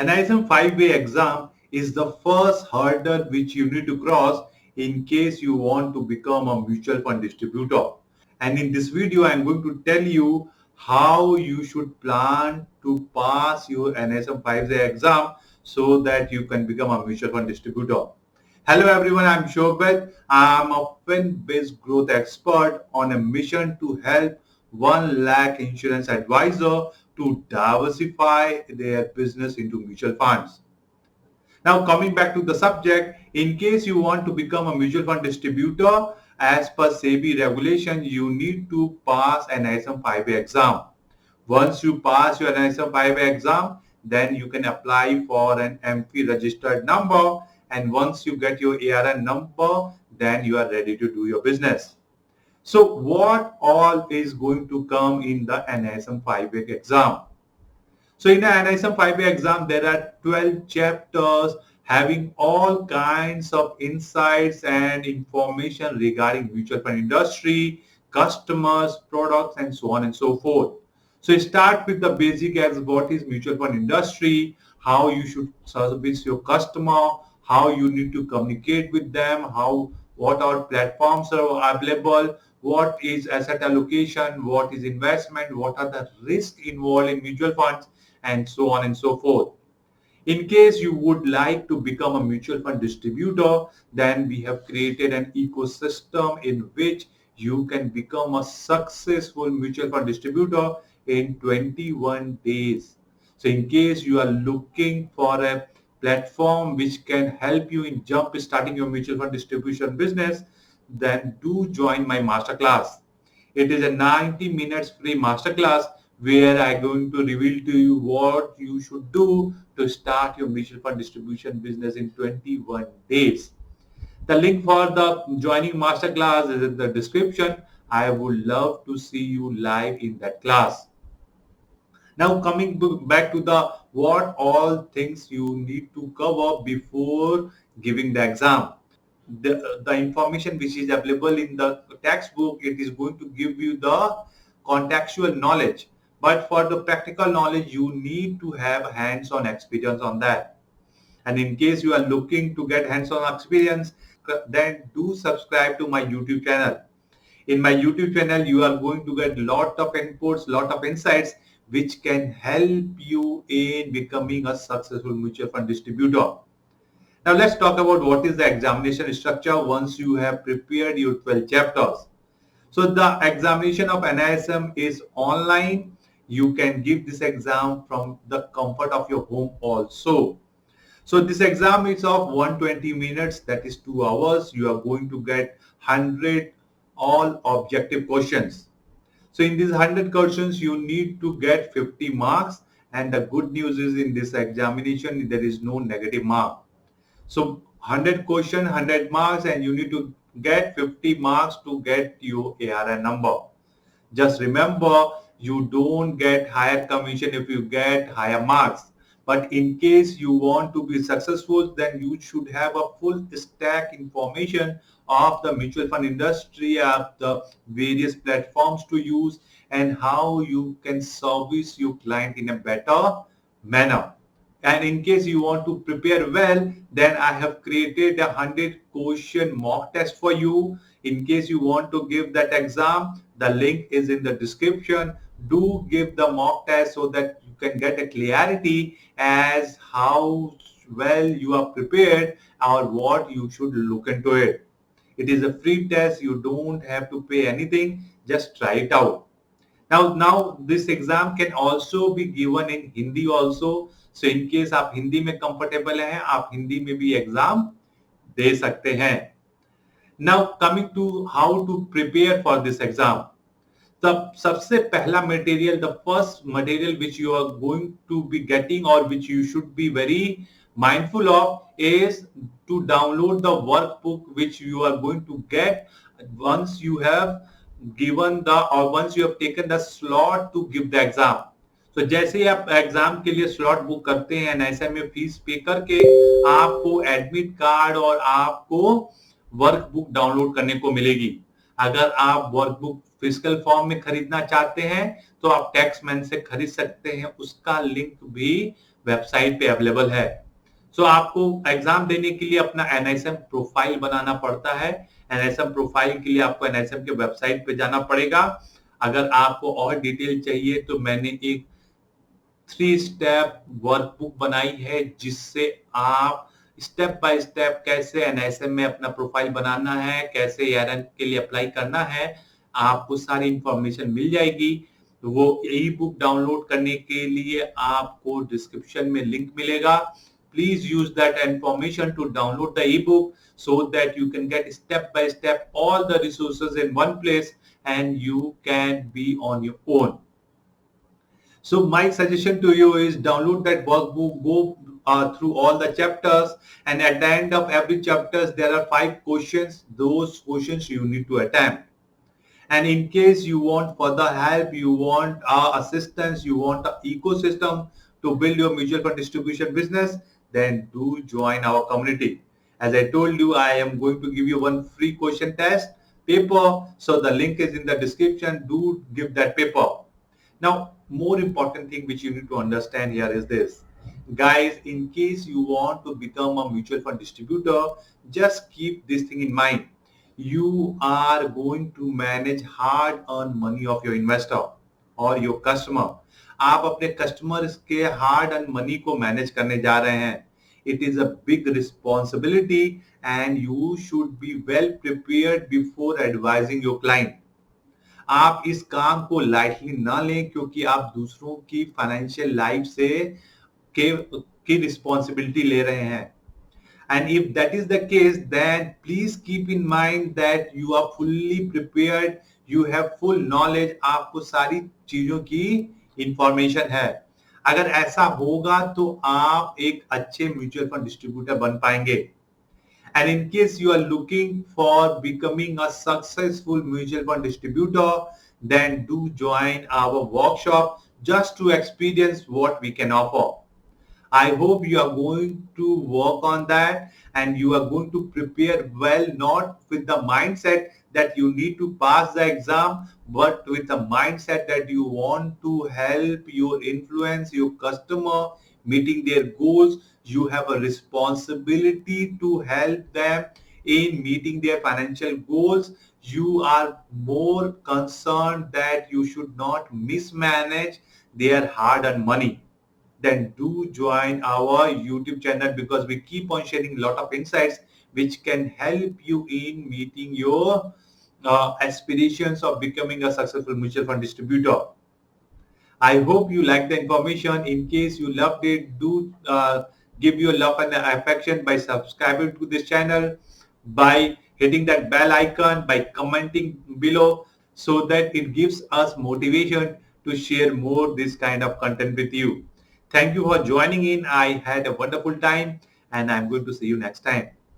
NISM 5-way exam is the first hurdle which you need to cross in case you want to become a mutual fund distributor. And in this video, I'm going to tell you how you should plan to pass your NISM 5-way exam so that you can become a mutual fund distributor. Hello everyone, I'm Shobhit. I'm a fin-based growth expert on a mission to help 1 lakh insurance advisor to diversify their business into mutual funds. Now coming back to the subject, in case you want to become a mutual fund distributor, as per SEBI regulation, you need to pass an ISM 5A exam. Once you pass your ISM 5A exam, then you can apply for an MP registered number, and once you get your ARN number, then you are ready to do your business. So what all is going to come in the NISM 5A exam? So in the NISM 5A exam, there are 12 chapters having all kinds of insights and information regarding mutual fund industry, customers, products, and so on and so forth. So start with the basic as what is mutual fund industry, how you should service your customer, how you need to communicate with them, what are platforms are available, what is asset allocation, what is investment, what are the risks involved in mutual funds, and so on and so forth. In case you would like to become a mutual fund distributor, then we have created an ecosystem in which you can become a successful mutual fund distributor in 21 days. So in case you are looking for a platform which can help you in jump starting your mutual fund distribution business, then do join my masterclass. It is a 90 minutes free masterclass where I'm going to reveal to you what you should do to start your mutual fund distribution business in 21 days. The link for the joining masterclass is in the description. I would love to see you live in that class. Now coming back to the what all things you need to cover before giving the exam. The information which is available in the textbook, it is going to give you the contextual knowledge. But for the practical knowledge, you need to have hands-on experience on that. And in case you are looking to get hands-on experience, then do subscribe to my YouTube channel. In my YouTube channel, you are going to get lot of inputs, lot of insights, which can help you in becoming a successful mutual fund distributor. Now let's talk about what is the examination structure once you have prepared your 12 chapters. So the examination of NISM is online. You can give this exam from the comfort of your home also. So this exam is of 120 minutes, that is 2 hours. You are going to get 100 all objective questions. So in these 100 questions, you need to get 50 marks. And the good news is in this examination, there is no negative mark. So 100 question, 100 marks, and you need to get 50 marks to get your ARN number. Just remember, you don't get higher commission if you get higher marks. But in case you want to be successful, then you should have a full stack information of the mutual fund industry, of the various platforms to use, and how you can service your client in a better manner. And in case you want to prepare well, then I have created a 100 question mock test for you. In case you want to give that exam, the link is in the description. Do give the mock test so that you can get a clarity as how well you are prepared or what you should look into it. It is a free test. You don't have to pay anything. Just try it out. Now this exam can also be given in Hindi also. So in case आप हिंदी में comfortable हैं, आप हिंदी में भी exam दे सकते हैं. Now coming to how to prepare for this exam. The सबसे पहला material, the first material which you are going to be getting or which you should be very mindful of is to download the workbook which you are going to get once you have given the or once you have taken the slot to give the exam. तो जैसे ही आप exam के लिए slot book करते हैं ऐसे में fees पे करके आपको एडमिट कार्ड और आपको वर्क बुक डाउनलोड करने को मिलेगी. अगर आप वर्क बुक फिजिकल फॉर्म में खरीदना चाहते हैं तो आप टैक्समैन से खरीद सकते हैं. उसका लिंक भी वेबसाइट पे अवेलेबल है। सो आपको एग्जाम देने के लिए अपना एनआईएसएम प्रोफाइल बनाना पड़ता है। एनआईएसएम प्रोफाइल के लिए आपको एनआईएसएम के वेबसाइट पे जाना पड़ेगा। अगर आपको और डिटेल चाहिए तो मैंने एक 3 स्टेप वर्कबुक बनाई है, जिससे आप स्टेप बाय स्टेप कैसे एनआईएसएम में अपना प्रोफाइल बनाना है, कैसे एआरएन के लिए अप्लाई करना है, आपको सारी इंफॉर्मेशन मिल जाएगी। तो वो ई बुक डाउनलोड करने के लिए आपको डिस्क्रिप्शन में लिंक मिलेगा। Please use that information to download the ebook so that you can get step by step all the resources in one place and you can be on your own. So my suggestion to you is download that workbook, go through all the chapters, and at the end of every chapters there are 5 questions. Those questions you need to attempt. And in case you want further help, you want assistance, you want an ecosystem to build your mutual fund distribution business, then do join our community. As I told you, I am going to give you one free question test paper. So the link is in the description. Do give that paper. Now, more important thing which you need to understand here is this. Guys, in case you want to become a mutual fund distributor, just keep this thing in mind. You are going to manage hard-earned money of your investor or your customer. आप अपने customers के hard earn money को manage करने जा रहे हैं. It is a big responsibility and you should be well prepared before advising your client. आप इस काम को लाइटली ना लें, क्योंकि आप दूसरों की फाइनेंशियल लाइफ से की रिस्पॉन्सिबिलिटी ले रहे हैं. And if that is the case, then please keep in mind that you are fully prepared, you have full knowledge, आपको सारी चीजों की इंफॉर्मेशन है. अगर ऐसा होगा तो आप एक अच्छे म्यूचुअल फंड डिस्ट्रीब्यूटर बन पाएंगे. And in case you are looking for becoming a successful mutual fund distributor, then do join our workshop just to experience what we can offer. I hope you are going to work on that and you are going to prepare well, not with the mindset that you need to pass the exam, but with the mindset that you want to help your influence your customer meeting their goals. You have a responsibility to help them in meeting their financial goals. You are more concerned that you should not mismanage their hard-earned money. Then do join our YouTube channel, because we keep on sharing a lot of insights which can help you in meeting your aspirations of becoming a successful mutual fund distributor. I hope you like the information. In case you loved it, do give your love and affection by subscribing to this channel, by hitting that bell icon, by commenting below, so that it gives us motivation to share more this kind of content with you. Thank you for joining in. I had a wonderful time and I'm going to see you next time.